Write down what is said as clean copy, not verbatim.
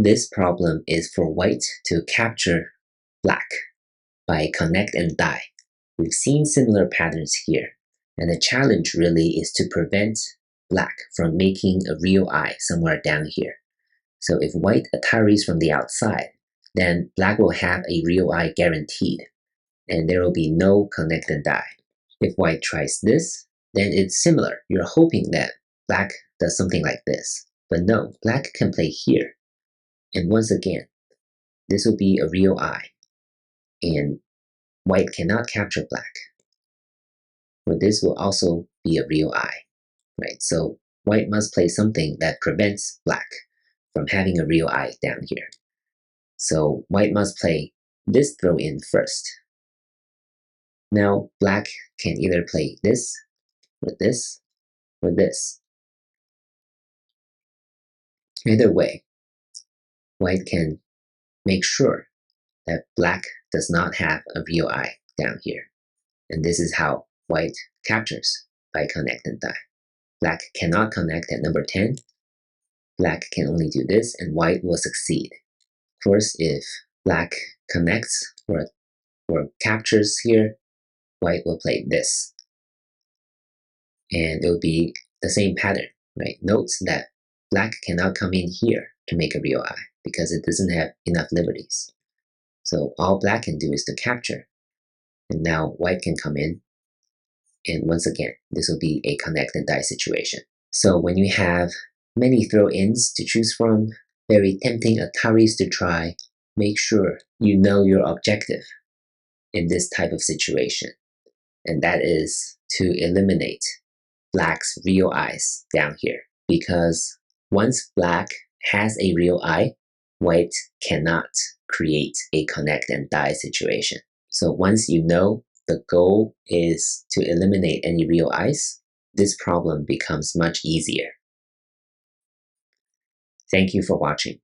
This problem is for white to capture black by connect and die. We've seen similar patterns here, and the challenge really is to prevent black from making a real eye somewhere down here. So if white attaries from the outside, then black will have a real eye guaranteed, and there will be no connect and die. If white tries this, then it's similar. You're hoping that black does something like this. But no, black can play here. And once again, this will be a real eye, and white cannot capture black. But this will also be a real eye, right? So white must play something that prevents black from having a real eye down here. So white must play this throw in first. Now black can either play this, or this, or this. Either way, white can make sure that black does not have a real eye down here. And this is how white captures by connect and die. Black cannot connect at number 10. Black can only do this, and white will succeed. Of course, if black connects or captures here, white will play this. And it will be the same pattern, right? Note that black cannot come in here to make a real eye because it doesn't have enough liberties. So all black can do is to capture. And now white can come in. And once again, this will be a connect and die situation. So when you have many throw-ins to choose from, very tempting attaries to try, make sure you know your objective in this type of situation. And that is to eliminate black's real eyes down here. Because once black has a real eye, white cannot create a connect and die situation. So once you know the goal is to eliminate any real eyes, this problem becomes much easier. Thank you for watching.